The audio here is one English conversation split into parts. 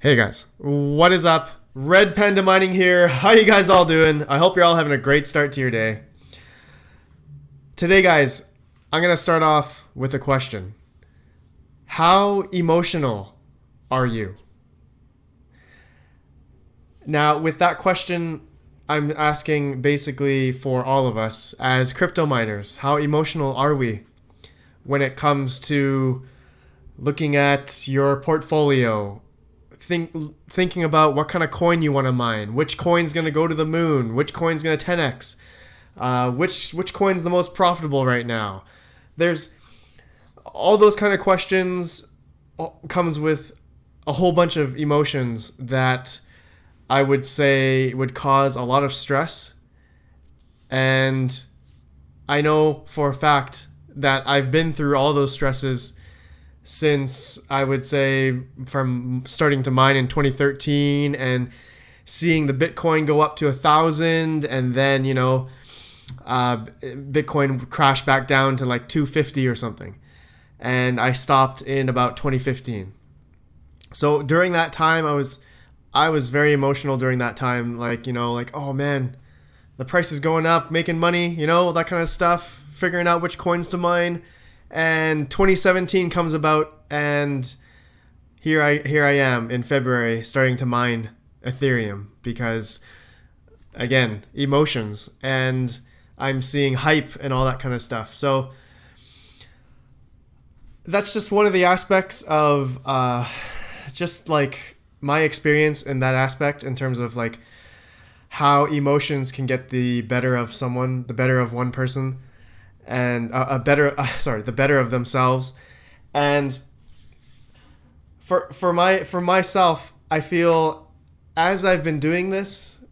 Hey guys, what is up? RedPandaMining here. How you guys all doing? I hope you're all having a great start to your day. Today, guys, I'm going to start off with a question. How emotional are you? Now, with that question, I'm asking basically for all of us as crypto miners. How emotional are we when it comes to looking at your portfolio? Thinking about what kind of coin you want to mine, which coin's going to go to the moon, which coin's going to 10x, which coin's the most profitable right now. There's all those kind of questions comes with a whole bunch of emotions that I would say would cause a lot of stress. And I know for a fact that I've been through all those stresses since I would say from starting to mine in 2013 and seeing the Bitcoin go up to 1,000 and then, Bitcoin crashed back down to like 250 or something. And I stopped in about 2015. So during that time, I was very emotional during that time. Like, oh man, the price is going up, making money, that kind of stuff, figuring out which coins to mine. And 2017 comes about, and here I am in February starting to mine Ethereum because, again, emotions, and I'm seeing hype and all that kind of stuff. So that's just one of the aspects of just like my experience in that aspect in terms of like how emotions can get the better of someone, the better of one person, and the better of themselves. And for myself, I feel as I've been doing this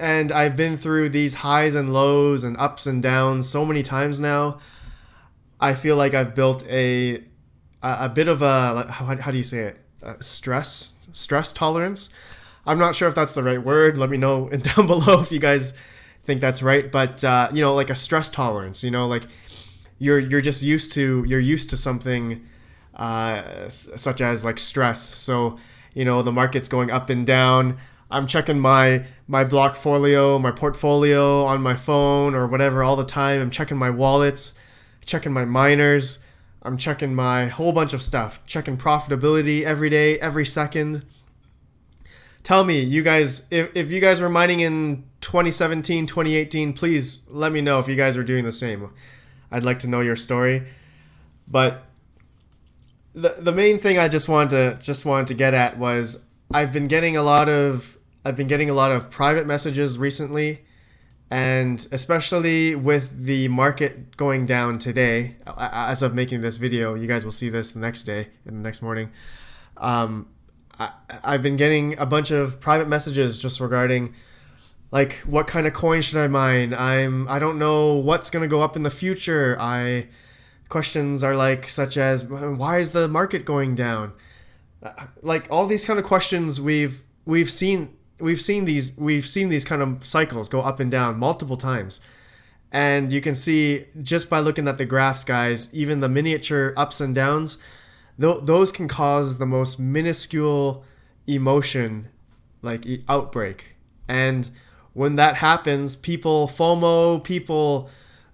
and I've been through these highs and lows and ups and downs so many times now, I feel like I've built a bit of a, how do you say it? Stress tolerance. I'm not sure if that's the right word. Let me know down below if you guys think that's right, but like a stress tolerance, like you're just used to something such as like stress. So the market's going up and down. I'm checking my blockfolio, my portfolio on my phone or whatever all the time. I'm checking my wallets, checking my miners, I'm checking my whole bunch of stuff, checking profitability every day, every second. Tell me, you guys, if you guys were mining in 2017, 2018, please let me know if you guys are doing the same. I'd like to know your story. But the main thing I just wanted to get at was I've been getting a lot of private messages recently, and especially with the market going down today, as of making this video, you guys will see this the next day, in the next morning. I've been getting a bunch of private messages just regarding like what kind of coin should I mine. I don't know what's gonna go up in the future. Questions are like such as why is the market going down? Like all these kind of questions we've seen these kind of cycles go up and down multiple times. And you can see just by looking at the graphs, guys, even the miniature ups and downs, those can cause the most minuscule emotion, like outbreak. And when that happens, people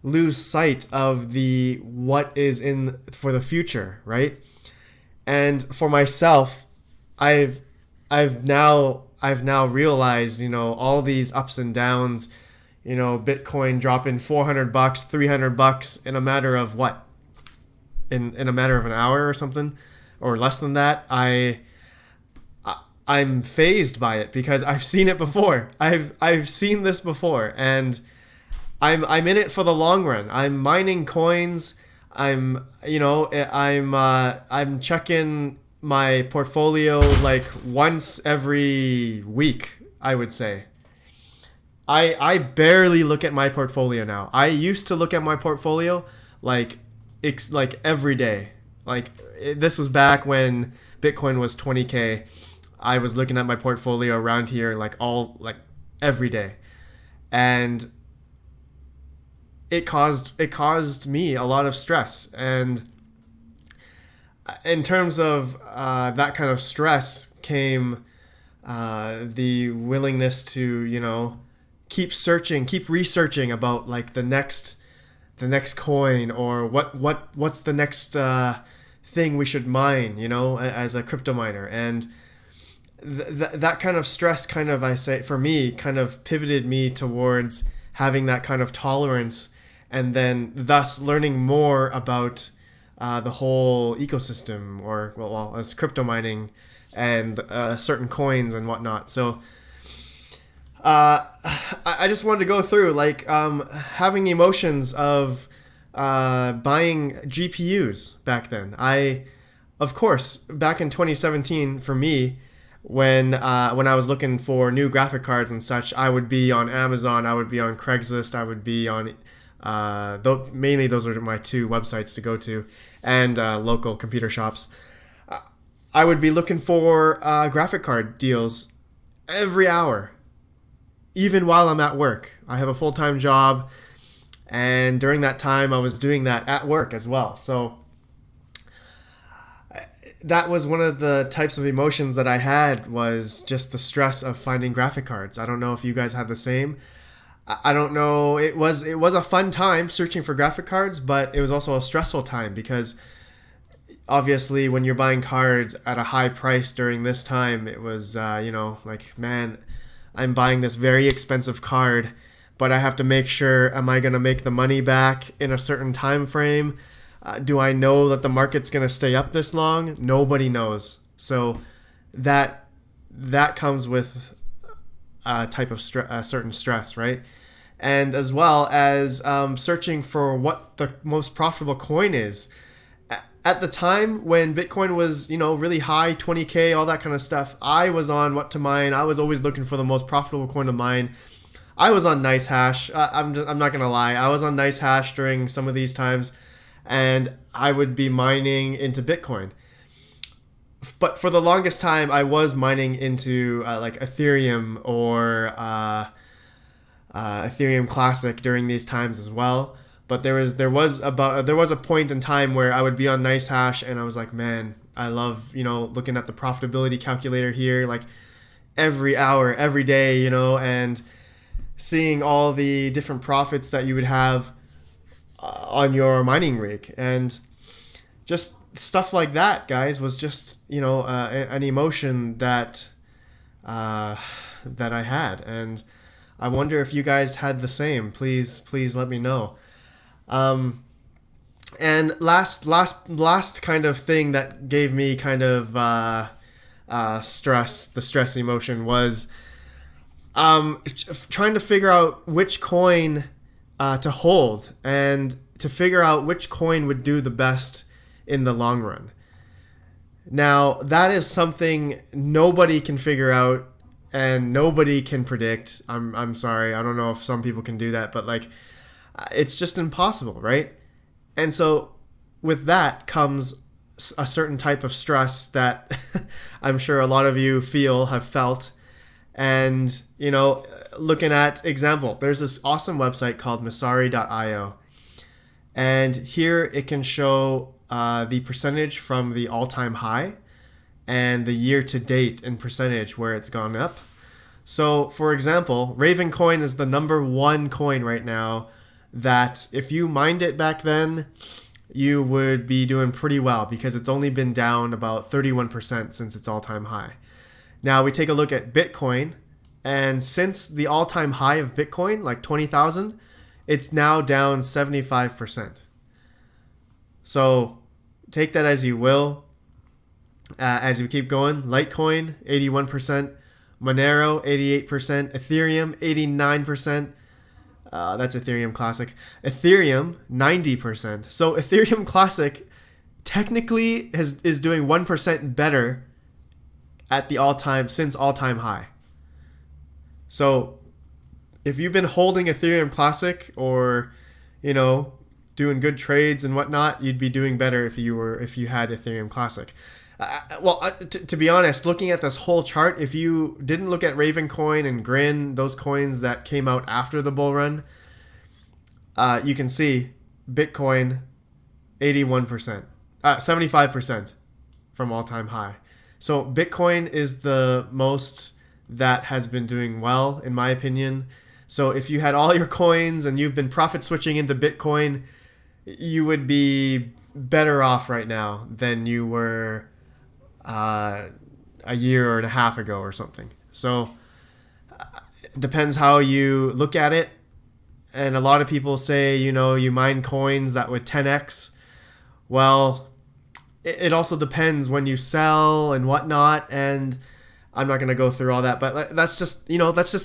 lose sight of what is in for the future, right? And for myself, I've now realized, all these ups and downs, Bitcoin dropping $400, $300 in a matter of what? In a matter of an hour or something, or less than that. I'm fazed by it because I've seen it before. I've seen this before, and I'm in it for the long run. I'm mining coins. I'm checking my portfolio like once every week, I would say. I barely look at my portfolio now. I used to look at my portfolio like every day. This was back when Bitcoin was 20K. I was looking at my portfolio around here every day, and it caused me a lot of stress. And in terms of that kind of stress came the willingness to, keep searching, keep researching about like the next coin, or what's the next thing we should mine, as a crypto miner. And that kind of stress kind of, I say, for me, kind of pivoted me towards having that kind of tolerance, and then thus learning more about the whole ecosystem, or well, as crypto mining and certain coins and whatnot. So I just wanted to go through like having emotions of buying GPUs back then. Of course, back in 2017, for me, when I was looking for new graphic cards and such, I would be on Amazon, I would be on Craigslist, I would be on mainly those are my two websites to go to, and local computer shops. I would be looking for graphic card deals every hour, even while I'm at work. I have a full-time job, and during that time I was doing that at work as well. So that was one of the types of emotions that I had, was just the stress of finding graphic cards. I don't know if you guys had the same. I don't know. It was a fun time searching for graphic cards, but it was also a stressful time, because obviously when you're buying cards at a high price during this time, it was, like, man, I'm buying this very expensive card, but I have to make sure, am I going to make the money back in a certain time frame? Do I know that the market's going to stay up this long? Nobody knows. So that comes with a type of certain stress, right? And as well as searching for what the most profitable coin is. At the time when Bitcoin was, really high, 20K, all that kind of stuff, I was on what to mine. I was always looking for the most profitable coin to mine. I was on NiceHash. I'm not going to lie. I was on NiceHash during some of these times, and I would be mining into Bitcoin. But for the longest time, I was mining into like Ethereum or Ethereum Classic during these times as well. But there was a point in time where I would be on NiceHash, and I was like, man, I love looking at the profitability calculator here, like every hour, every day, and seeing all the different profits that you would have on your mining rig, and just stuff like that, guys, was just an emotion that I had, and I wonder if you guys had the same. Please let me know. And last kind of thing that gave me kind of the stress emotion was trying to figure out which coin to hold, and to figure out which coin would do the best in the long run. Now, that is something nobody can figure out and nobody can predict. I'm sorry, I don't know if some people can do that, but like, it's just impossible, right? And so with that comes a certain type of stress that I'm sure a lot of you have felt. And, looking at example, there's this awesome website called Masari.io. And here it can show the percentage from the all-time high and the year to date in percentage where it's gone up. So, for example, Raven coin is the number one coin right now that if you mined it back then, you would be doing pretty well, because it's only been down about 31% since its all-time high. Now we take a look at Bitcoin, and since the all-time high of Bitcoin, like 20,000, it's now down 75%. So take that as you will. As we keep going, Litecoin, 81%, Monero, 88%, Ethereum, 89%. That's Ethereum Classic. Ethereum, 90%. So Ethereum Classic technically is doing 1% better at the since all-time high. So if you've been holding Ethereum Classic, or doing good trades and whatnot, you'd be doing better if you had Ethereum Classic. To be honest, looking at this whole chart, if you didn't look at Ravencoin and Grin, those coins that came out after the bull run, you can see Bitcoin 81%, 75% from all-time high. So Bitcoin is the most that has been doing well, in my opinion. So if you had all your coins and you've been profit switching into Bitcoin, you would be better off right now than you were a year and a half ago or something. So it depends how you look at it. And a lot of people say, you mine coins that would 10x. Well, it also depends when you sell and whatnot. And I'm not going to go through all that, but that's just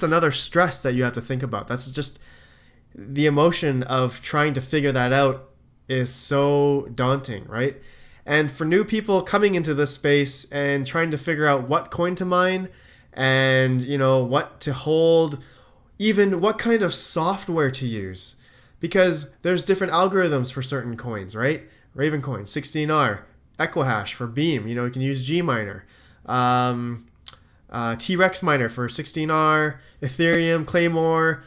another stress that you have to think about. That's just the emotion of trying to figure that out is so daunting, right? And for new people coming into this space and trying to figure out what coin to mine and, what to hold, even what kind of software to use, because there's different algorithms for certain coins, right? Ravencoin, 16R, Equihash for Beam, you can use Gminer, T-Rex Miner for 16R, Ethereum, Claymore,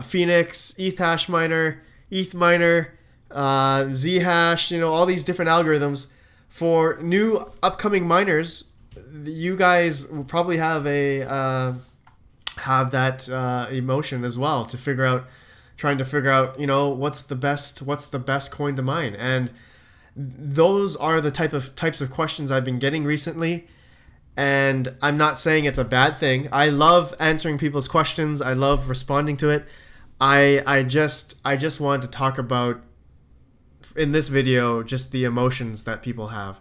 Phoenix, ETH Miner, ETH Miner, Zhash, all these different algorithms. For new upcoming miners, you guys will probably have that emotion as well to trying to figure out, what's the best coin to mine. And those are the types of questions I've been getting recently. And I'm not saying it's a bad thing. I love answering people's questions. I love responding to it. I just wanted to talk about in this video just the emotions that people have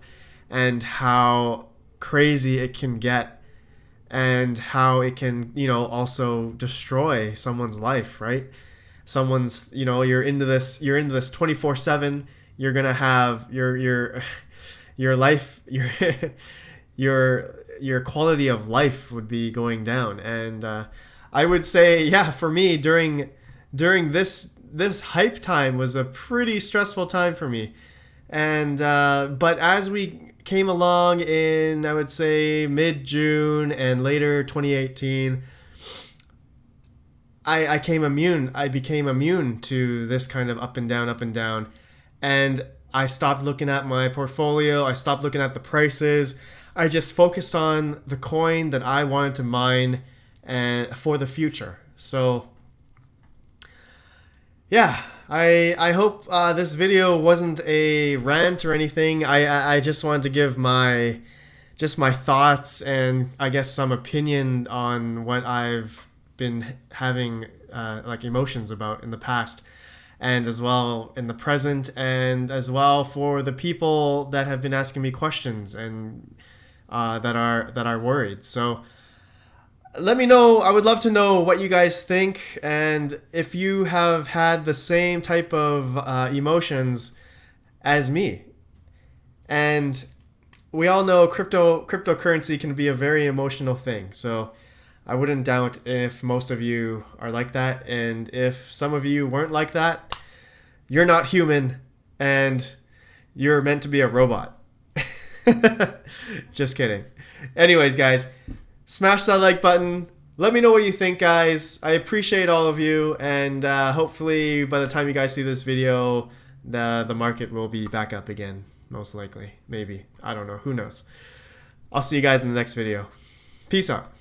and how crazy it can get and how it can, also destroy someone's life, right? Someone's, you're into this 24/7. You're going to have your life, your quality of life would be going down. And I would say, yeah, for me during this hype time was a pretty stressful time for me. And but as we came along in, I would say, mid-June and later 2018, I became immune to this kind of up and down. And I stopped looking at my portfolio. I stopped looking at the prices. I just focused on the coin that I wanted to mine and for the future. So yeah, I hope this video wasn't a rant or anything. I just wanted to give my thoughts and I guess some opinion on what I've been having emotions about in the past, and as well in the present, and as well for the people that have been asking me questions and that are worried. So let me know. I would love to know what you guys think, and if you have had the same type of emotions as me. And we all know cryptocurrency can be a very emotional thing. So I wouldn't doubt if most of you are like that, and if some of you weren't like that, you're not human, and you're meant to be a robot. Just kidding. Anyways, guys, smash that like button. Let me know what you think, guys. I appreciate all of you, and hopefully by the time you guys see this video, the market will be back up again. Most likely. Maybe. I don't know. Who knows? I'll see you guys in the next video. Peace out.